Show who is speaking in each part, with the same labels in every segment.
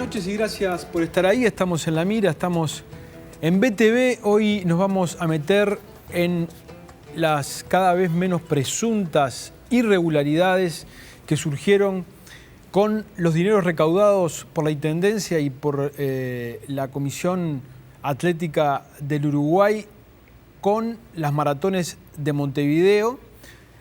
Speaker 1: noches y gracias por estar ahí. Estamos en La Mira, estamos en BTV. Hoy nos vamos a meter en las cada vez menos presuntas irregularidades que surgieron con los dineros recaudados por la Intendencia y por la Comisión Atlética del Uruguay con las maratones de Montevideo.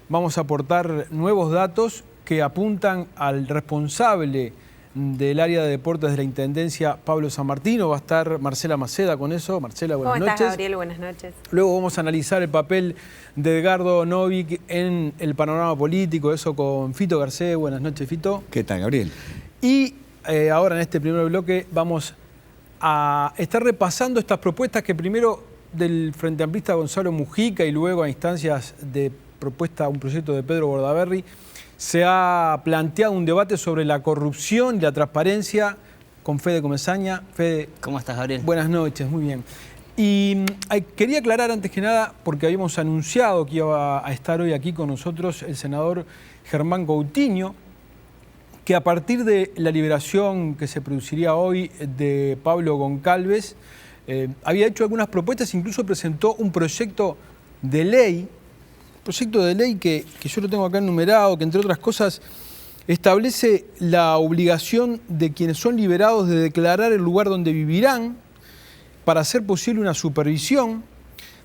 Speaker 1: Vamos a aportar nuevos datos que apuntan al responsable del área de deportes de la Intendencia, Pablo San Martino. Va a estar Marcela Maceda con eso. Marcela, buenas noches.
Speaker 2: ¿Cómo estás, Gabriel? Buenas noches.
Speaker 1: Luego vamos a analizar el papel de Edgardo Novic en el panorama político, eso con Fito Garcés. Buenas noches, Fito.
Speaker 3: ¿Qué tal, Gabriel?
Speaker 1: Y ahora en este primer bloque vamos a estar repasando estas propuestas que primero del Frente Amplista Gonzalo Mujica y luego a instancias de propuesta, un proyecto de Pedro Bordaberry, se ha planteado un debate sobre la corrupción y la transparencia con Fede Comesaña. Fede,
Speaker 4: ¿cómo estás, Gabriel?
Speaker 1: Buenas noches, muy bien. Y quería aclarar antes que nada, porque habíamos anunciado que iba a estar hoy aquí con nosotros el senador Germán Coutinho, que a partir de la liberación que se produciría hoy de Pablo Goncalves, había hecho algunas propuestas, incluso presentó un proyecto de ley que yo lo tengo acá enumerado, que entre otras cosas establece la obligación de quienes son liberados de declarar el lugar donde vivirán para hacer posible una supervisión.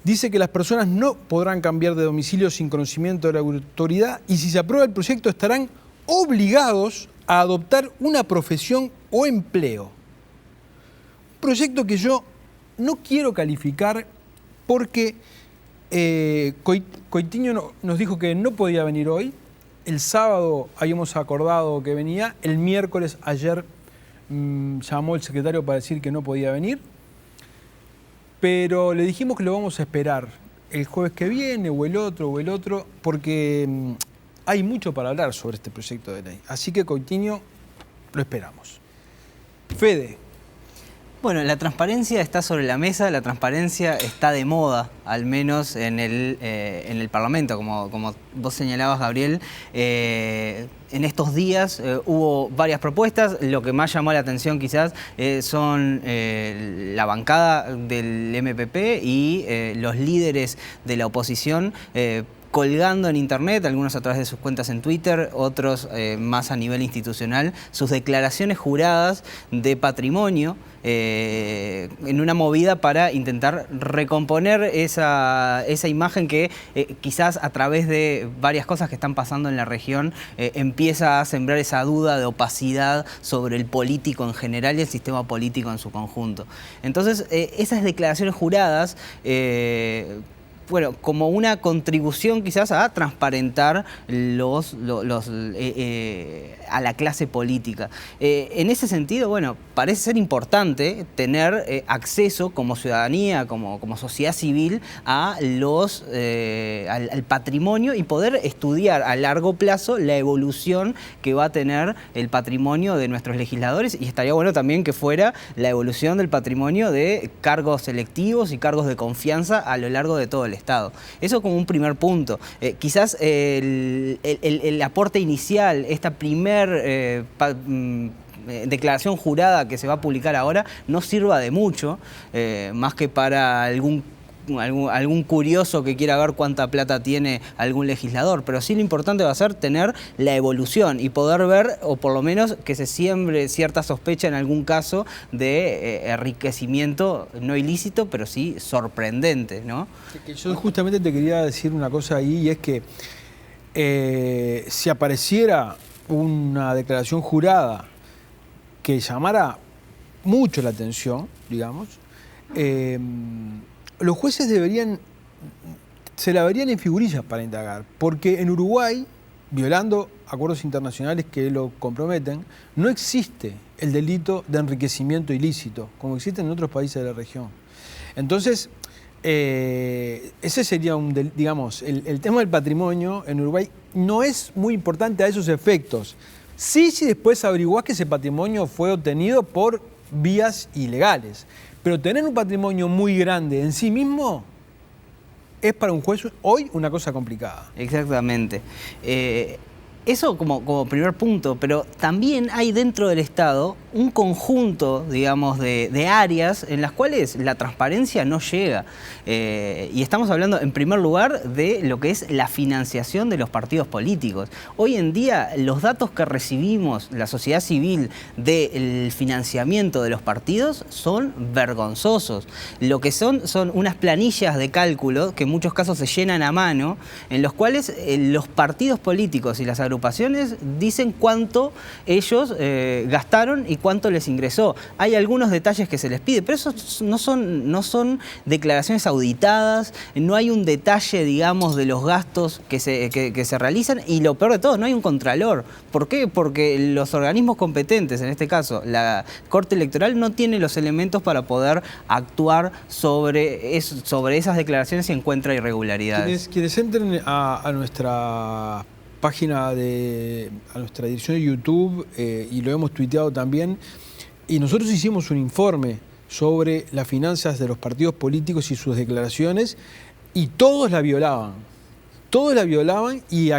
Speaker 1: Dice que las personas no podrán cambiar de domicilio sin conocimiento de la autoridad y si se aprueba el proyecto estarán obligados a adoptar una profesión o empleo. Un proyecto que yo no quiero calificar porque Coutinho nos dijo que no podía venir hoy. El sábado habíamos acordado que venía. El miércoles, ayer, llamó el secretario para decir que no podía venir. Pero le dijimos que lo vamos a esperar el jueves que viene o el otro, porque hay mucho para hablar sobre este proyecto de ley. Así que Coutinho lo esperamos. Fede.
Speaker 4: Bueno, la transparencia está sobre la mesa, la transparencia está de moda, al menos en el Parlamento, como vos señalabas, Gabriel. En estos días hubo varias propuestas. Lo que más llamó la atención quizás son la bancada del MPP y los líderes de la oposición colgando en internet, algunos a través de sus cuentas en Twitter, otros más a nivel institucional, sus declaraciones juradas de patrimonio en una movida para intentar recomponer esa imagen que quizás a través de varias cosas que están pasando en la región empieza a sembrar esa duda de opacidad sobre el político en general y el sistema político en su conjunto. Entonces, esas declaraciones juradas bueno, como una contribución quizás a transparentar a la clase política. En ese sentido, bueno, parece ser importante tener acceso como ciudadanía, como sociedad civil, al patrimonio y poder estudiar a largo plazo la evolución que va a tener el patrimonio de nuestros legisladores y estaría bueno también que fuera la evolución del patrimonio de cargos electivos y cargos de confianza a lo largo de todo el Estado. Eso como un primer punto. Quizás el aporte inicial, esta primer declaración jurada que se va a publicar ahora, no sirva de mucho, más que para algún curioso que quiera ver cuánta plata tiene algún legislador, pero sí lo importante va a ser tener la evolución y poder ver, o por lo menos que se siembre cierta sospecha en algún caso de enriquecimiento no ilícito, pero sí sorprendente, ¿no?
Speaker 1: Yo justamente te quería decir una cosa ahí, y es que si apareciera una declaración jurada que llamara mucho la atención, digamos, los jueces se la verían en figurillas para indagar, porque en Uruguay, violando acuerdos internacionales que lo comprometen, no existe el delito de enriquecimiento ilícito, como existe en otros países de la región. Entonces, ese sería digamos, el tema del patrimonio en Uruguay no es muy importante a esos efectos. Sí, si después averiguás que ese patrimonio fue obtenido por vías ilegales. Pero tener un patrimonio muy grande en sí mismo es para un juez hoy una cosa complicada.
Speaker 4: Exactamente. Eso como primer punto, pero también hay dentro del Estado un conjunto, digamos, de áreas en las cuales la transparencia no llega. Y estamos hablando, en primer lugar, de lo que es la financiación de los partidos políticos. Hoy en día, los datos que recibimos, la sociedad civil, del financiamiento de los partidos son vergonzosos. Lo que son unas planillas de cálculo que en muchos casos se llenan a mano, en los cuales los partidos políticos y las agrupaciones dicen cuánto ellos gastaron y cuánto les ingresó. Hay algunos detalles que se les pide, pero esos no son declaraciones auditadas, no hay un detalle, digamos, de los gastos que se realizan, y lo peor de todo, no hay un contralor. ¿Por qué? Porque los organismos competentes, en este caso la Corte Electoral, no tiene los elementos para poder actuar sobre esas declaraciones si encuentra irregularidades.
Speaker 1: Quienes entren a nuestra página, a nuestra dirección de YouTube, y lo hemos tuiteado también, y nosotros hicimos un informe sobre las finanzas de los partidos políticos y sus declaraciones, y todos la violaban. Todos la violaban y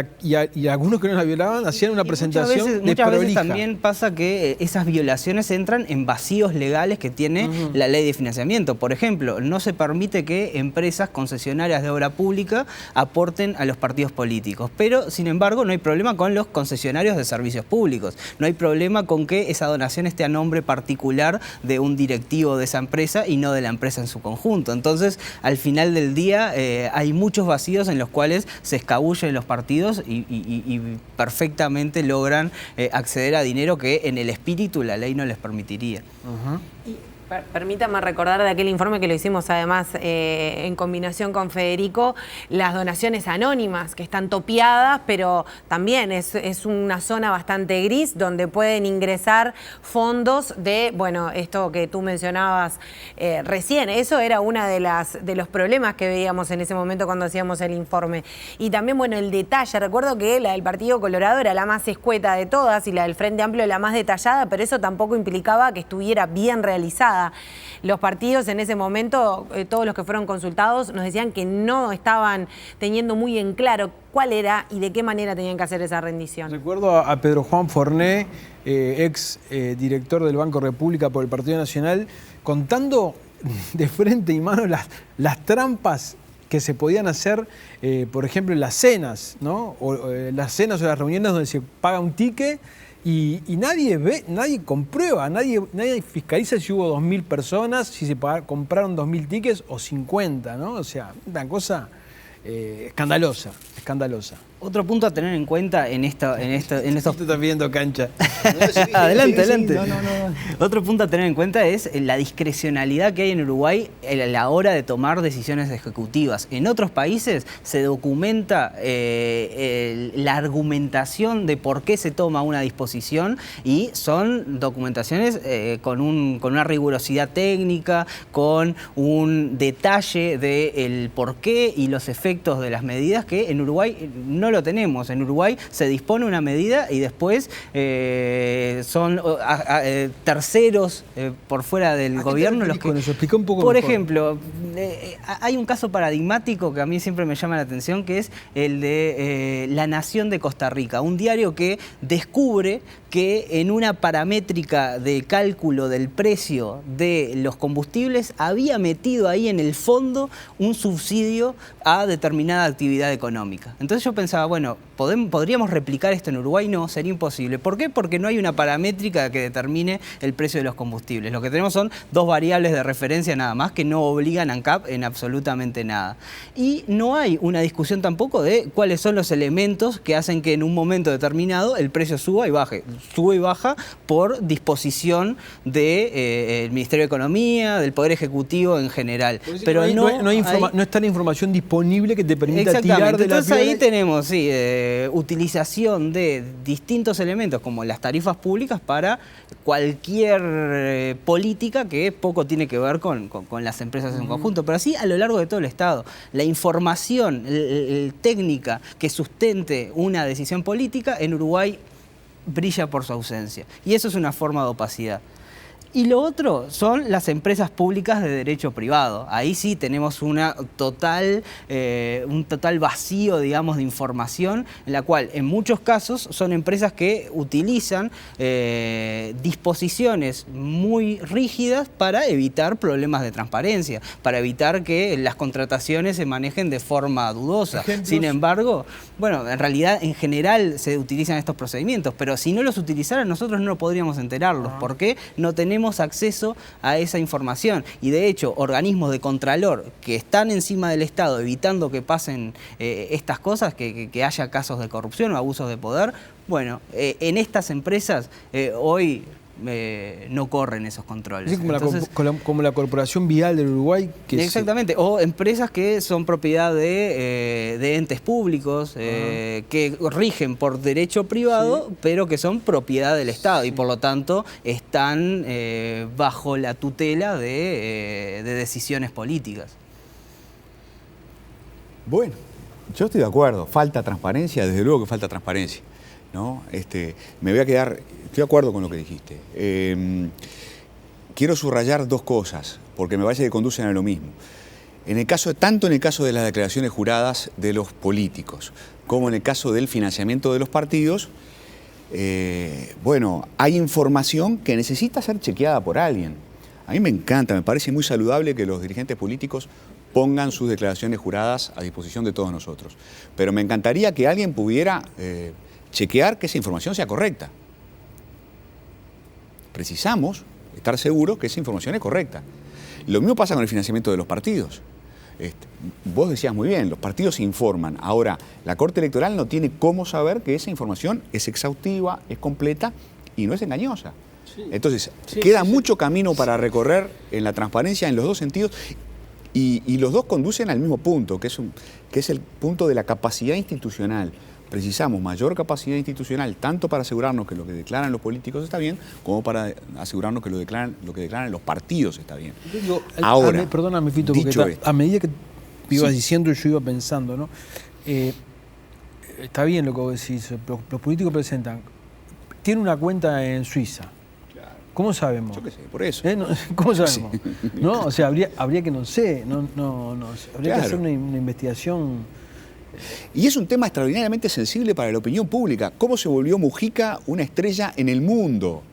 Speaker 1: algunos que no la violaban hacían una presentación
Speaker 4: muchas veces también pasa que esas violaciones entran en vacíos legales que tiene la ley de financiamiento. Por ejemplo, no se permite que empresas concesionarias de obra pública aporten a los partidos políticos, pero sin embargo no hay problema con los concesionarios de servicios públicos. No hay problema con que esa donación esté a nombre particular de un directivo de esa empresa y no de la empresa en su conjunto. Entonces, al final del día hay muchos vacíos en los cuales se escabullen los partidos y perfectamente logran acceder a dinero que en el espíritu la ley no les permitiría.
Speaker 2: Permítame recordar de aquel informe que lo hicimos además en combinación con Federico, las donaciones anónimas que están topiadas, pero también es una zona bastante gris donde pueden ingresar fondos de, bueno, esto que tú mencionabas recién. Eso era uno de los problemas que veíamos en ese momento cuando hacíamos el informe. Y también, bueno, el detalle. Recuerdo que la del Partido Colorado era la más escueta de todas y la del Frente Amplio la más detallada, pero eso tampoco implicaba que estuviera bien realizada. Los partidos en ese momento, todos los que fueron consultados, nos decían que no estaban teniendo muy en claro cuál era y de qué manera tenían que hacer esa rendición.
Speaker 1: Recuerdo a Pedro Juan Forné, ex director del Banco República por el Partido Nacional, contando de frente y mano las trampas que se podían hacer, por ejemplo, en las cenas, ¿no? Las cenas o las reuniones donde se paga un ticket. Y nadie ve, nadie comprueba, nadie fiscaliza si hubo 2.000 personas, si se compraron 2.000 tickets o 50, ¿no? O sea, una cosa escandalosa.
Speaker 4: Otro punto a tener en cuenta en estos...
Speaker 1: Tú estás viendo cancha.
Speaker 4: Adelante.
Speaker 1: No.
Speaker 4: Otro punto a tener en cuenta es la discrecionalidad que hay en Uruguay a la hora de tomar decisiones ejecutivas. En otros países se documenta la argumentación de por qué se toma una disposición y son documentaciones con una rigurosidad técnica, con un detalle del por qué y los efectos de las medidas que en Uruguay no lo tenemos. En Uruguay se dispone una medida y después son terceros por fuera del gobierno los que...
Speaker 1: Eso, explica un poco
Speaker 4: por
Speaker 1: mejor.
Speaker 4: ejemplo, hay un caso paradigmático que a mí siempre me llama la atención, que es el de La Nación de Costa Rica, un diario que descubre que en una paramétrica de cálculo del precio de los combustibles había metido ahí en el fondo un subsidio a determinada actividad económica. Entonces yo pensaba, bueno, ¿podríamos replicar esto en Uruguay? No, sería imposible. ¿Por qué? Porque no hay una paramétrica que determine el precio de los combustibles. Lo que tenemos son dos variables de referencia nada más que no obligan a ANCAP en absolutamente nada. Y no hay una discusión tampoco de cuáles son los elementos que hacen que en un momento determinado el precio suba y baje. Sube y baja por disposición del Ministerio de Economía, del Poder Ejecutivo en general. Pero
Speaker 1: no está la información disponible que te permita tirar de la
Speaker 4: Entonces ahí tenemos utilización de distintos elementos como las tarifas públicas para cualquier política que poco tiene que ver con las empresas en conjunto, pero así a lo largo de todo el Estado. La información técnica que sustente una decisión política en Uruguay brilla por su ausencia. Y eso es una forma de opacidad. Y lo otro son las empresas públicas de derecho privado. Ahí sí tenemos un total vacío, digamos, de información, en la cual en muchos casos son empresas que utilizan disposiciones muy rígidas para evitar problemas de transparencia, para evitar que las contrataciones se manejen de forma dudosa.
Speaker 1: ¿Ejemplos?
Speaker 4: Sin embargo, bueno, en realidad en general se utilizan estos procedimientos, pero si no los utilizaran nosotros no podríamos enterarlos. ¿Por qué? No tenemos acceso a esa información. Y de hecho, organismos de contralor que están encima del Estado evitando que pasen estas cosas, que haya casos de corrupción o abusos de poder, bueno, en estas empresas hoy no corren esos controles.
Speaker 1: Sí, como,
Speaker 4: Entonces,
Speaker 1: como la Corporación Vial del Uruguay.
Speaker 4: Exactamente, o empresas que son propiedad de entes públicos, que rigen por derecho privado, sí, pero que son propiedad del Estado, sí, y por lo tanto están bajo la tutela de decisiones políticas.
Speaker 3: Bueno, yo estoy de acuerdo, falta transparencia, desde luego que falta transparencia, ¿no? Me voy a quedar, estoy de acuerdo con lo que dijiste. Quiero subrayar dos cosas, porque me parece que conducen a lo mismo. Tanto en el caso de las declaraciones juradas de los políticos, como en el caso del financiamiento de los partidos, bueno, hay información que necesita ser chequeada por alguien. A mí me encanta, me parece muy saludable que los dirigentes políticos pongan sus declaraciones juradas a disposición de todos nosotros. Pero me encantaría que alguien pudiera chequear que esa información sea correcta. Precisamos estar seguros que esa información es correcta. Lo mismo pasa con el financiamiento de los partidos. Vos decías muy bien, los partidos se informan. Ahora, la Corte Electoral no tiene cómo saber que esa información es exhaustiva, es completa y no es engañosa. Sí. Entonces, queda mucho camino para recorrer en la transparencia en los dos sentidos. Y los dos conducen al mismo punto, que es el punto de la capacidad institucional. Precisamos mayor capacidad institucional, tanto para asegurarnos que lo que declaran los políticos está bien, como para asegurarnos que lo que declaran los partidos está bien.
Speaker 1: Ahora, perdóname, Fito, porque a medida que ibas diciendo, yo iba pensando, ¿no? Está bien lo que vos decís, los políticos presentan, tiene una cuenta en Suiza. ¿Cómo sabemos?
Speaker 3: Yo qué sé, por eso.
Speaker 1: ¿Cómo sabemos? Sí. ¿No? O sea, habría que, no sé, habría que hacer una investigación.
Speaker 3: Y es un tema extraordinariamente sensible para la opinión pública. ¿Cómo se volvió Mujica una estrella en el mundo?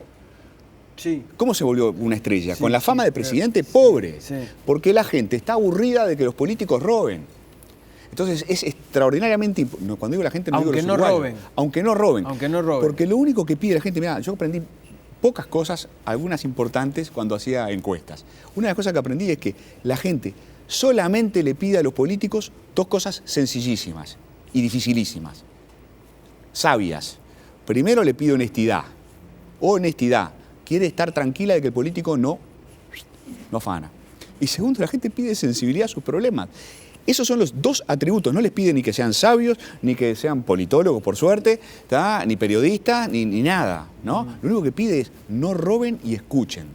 Speaker 1: Sí.
Speaker 3: ¿Cómo se volvió una estrella? Con la fama de presidente pobre.
Speaker 1: Sí.
Speaker 3: Porque la gente está aburrida de que los políticos roben. Entonces es extraordinariamente importante. Cuando digo la gente, no digo los uruguayos. Aunque no roben.
Speaker 1: Aunque no roben.
Speaker 3: Porque lo único que pide la gente, mirá, yo aprendí pocas cosas, algunas importantes, cuando hacía encuestas. Una de las cosas que aprendí es que la gente solamente le pide a los políticos dos cosas sencillísimas y dificilísimas, sabias. Primero le pide honestidad. Honestidad. Quiere estar tranquila de que el político no afana. Y segundo, la gente pide sensibilidad a sus problemas. Esos son los dos atributos. No les pide ni que sean sabios, ni que sean politólogos, por suerte, ni periodistas, ni nada, ¿no? Lo único que pide es no roben y escuchen.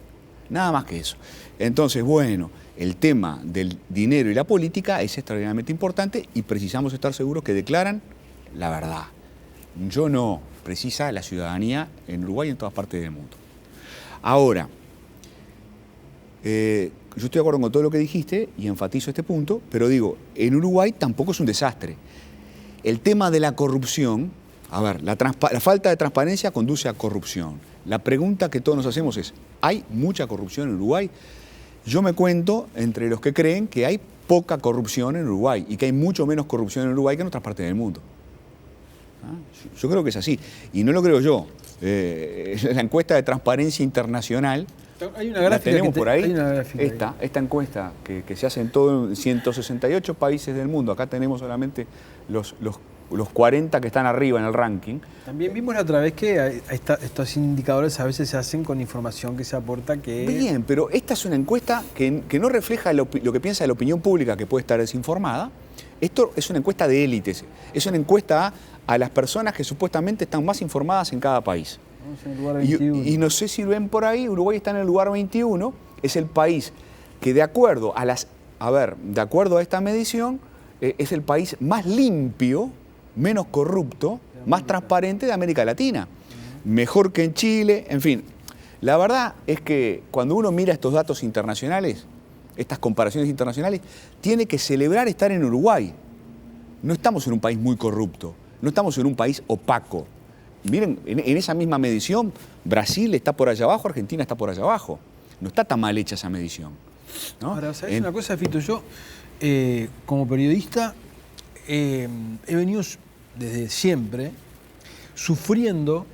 Speaker 3: Nada más que eso. Entonces, bueno, el tema del dinero y la política es extraordinariamente importante y precisamos estar seguros que declaran la verdad. Yo no, precisa la ciudadanía en Uruguay y en todas partes del mundo. Ahora, yo estoy de acuerdo con todo lo que dijiste y enfatizo este punto, pero digo, en Uruguay tampoco es un desastre. El tema de la corrupción, a ver, la falta de transparencia conduce a corrupción. La pregunta que todos nos hacemos es, ¿hay mucha corrupción en Uruguay? Yo me cuento entre los que creen que hay poca corrupción en Uruguay y que hay mucho menos corrupción en Uruguay que en otras partes del mundo. Yo creo que es así. Y no lo creo yo. La encuesta de transparencia internacional,
Speaker 1: hay una gráfica
Speaker 3: la tenemos por ahí. Esta encuesta que se hace en todo 168 países del mundo. Acá tenemos solamente los 40 que están arriba en el ranking.
Speaker 1: También vimos la otra vez que estos indicadores a veces se hacen con información que se aporta que...
Speaker 3: Bien, pero esta es una encuesta que no refleja lo que piensa la opinión pública, que puede estar desinformada. Esto es una encuesta de élites. Es una encuesta a las personas que supuestamente están más informadas en cada país.
Speaker 1: En el lugar 21.
Speaker 3: Y no sé si ven por ahí, Uruguay está en el lugar 21, es el país que de acuerdo a esta medición, es el país más limpio, menos corrupto, más transparente de América Latina. Mejor que en Chile, en fin. La verdad es que cuando uno mira estos datos internacionales, estas comparaciones internacionales, tiene que celebrar estar en Uruguay. No estamos en un país muy corrupto, no estamos en un país opaco. Miren, en esa misma medición, Brasil está por allá abajo, Argentina está por allá abajo. No está tan mal hecha esa medición, ¿no?
Speaker 1: Ahora, ¿sabes una cosa, Fito? Yo, como periodista, he venido desde siempre sufriendo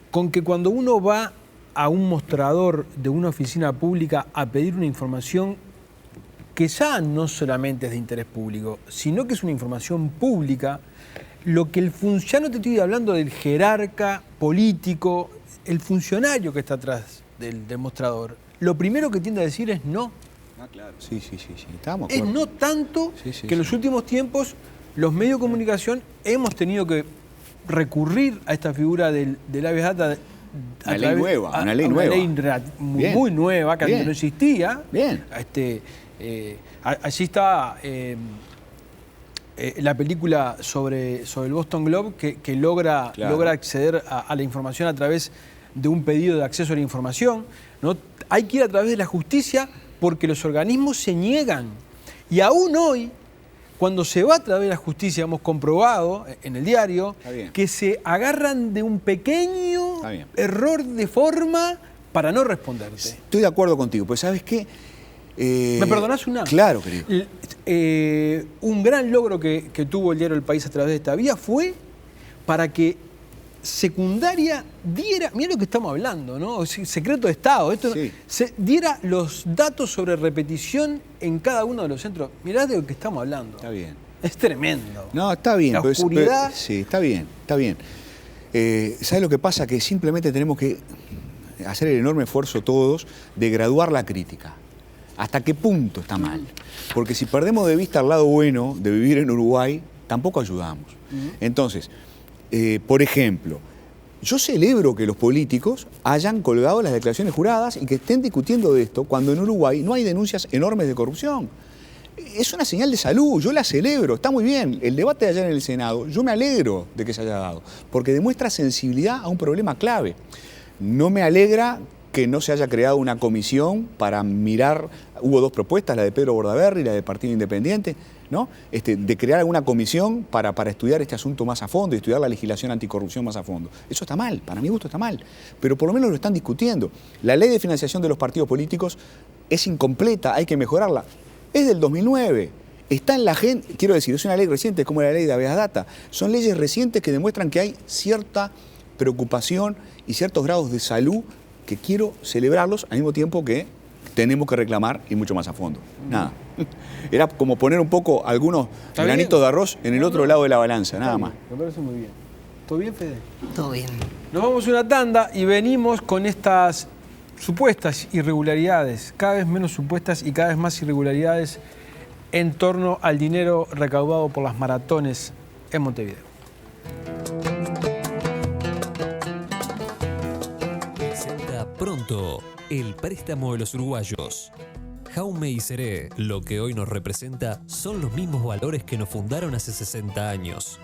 Speaker 1: con que cuando uno va a un mostrador de una oficina pública a pedir una información que ya no solamente es de interés público, sino que es una información pública, lo que ya no te estoy hablando del jerarca político, el funcionario que está atrás del mostrador, lo primero que tiende a decir es no.
Speaker 3: Ah, claro. Sí, estamos.
Speaker 1: Es no tanto que en los últimos tiempos los medios de comunicación hemos tenido que recurrir a esta figura del habeas data.
Speaker 3: Una ley nueva.
Speaker 1: Una ley muy nueva, que antes no existía.
Speaker 3: Bien.
Speaker 1: Allí está la película sobre el Boston Globe que logra acceder a la información a través de un pedido de acceso a la información, ¿no? Hay que ir a través de la justicia porque los organismos se niegan. Y aún hoy, cuando se va a través de la justicia, hemos comprobado en el diario que se agarran de un pequeño error de forma para no responderte.
Speaker 3: Estoy de acuerdo contigo, pues ¿sabes qué?
Speaker 1: ¿Me perdonás una?
Speaker 3: Claro, querido.
Speaker 1: Un gran logro que tuvo el diario El País a través de esta vía fue para que secundaria diera, mira lo que estamos hablando, ¿no? Secreto de Estado, diera los datos sobre repetición en cada uno de los centros. Mirá de lo que estamos hablando.
Speaker 3: Está bien.
Speaker 1: Es tremendo.
Speaker 3: No, está bien.
Speaker 1: La oscuridad.
Speaker 3: Sí, está bien. ¿Sabes lo que pasa? Que simplemente tenemos que hacer el enorme esfuerzo todos de graduar la crítica. ¿Hasta qué punto está mal? Porque si perdemos de vista el lado bueno de vivir en Uruguay, tampoco ayudamos. Entonces, por ejemplo, yo celebro que los políticos hayan colgado las declaraciones juradas y que estén discutiendo de esto cuando en Uruguay no hay denuncias enormes de corrupción. Es una señal de salud, yo la celebro, está muy bien. El debate de ayer en el Senado, yo me alegro de que se haya dado, porque demuestra sensibilidad a un problema clave. No me alegra que no se haya creado una comisión para mirar, hubo dos propuestas, la de Pedro Bordaberry y la del Partido Independiente, ¿no? De crear alguna comisión para estudiar este asunto más a fondo y estudiar la legislación anticorrupción más a fondo. Eso está mal, para mi gusto está mal, pero por lo menos lo están discutiendo. La ley de financiación de los partidos políticos es incompleta, hay que mejorarla. Es del 2009, está en la agenda, quiero decir, es una ley reciente, es como la ley de habeas data. Son leyes recientes que demuestran que hay cierta preocupación y ciertos grados de salud que quiero celebrarlos al mismo tiempo que tenemos que reclamar y mucho más a fondo. Nada. Era como poner un poco algunos granitos de arroz en el otro lado de la balanza, nada más.
Speaker 1: Me parece muy bien. ¿Todo bien, Fede?
Speaker 4: Todo bien.
Speaker 1: Nos vamos a una tanda y venimos con estas supuestas irregularidades, cada vez menos supuestas y cada vez más irregularidades en torno al dinero recaudado por las maratones en Montevideo.
Speaker 5: Pronto, el préstamo de los uruguayos. Jaume y Seré, lo que hoy nos representa, son los mismos valores que nos fundaron hace 60 años.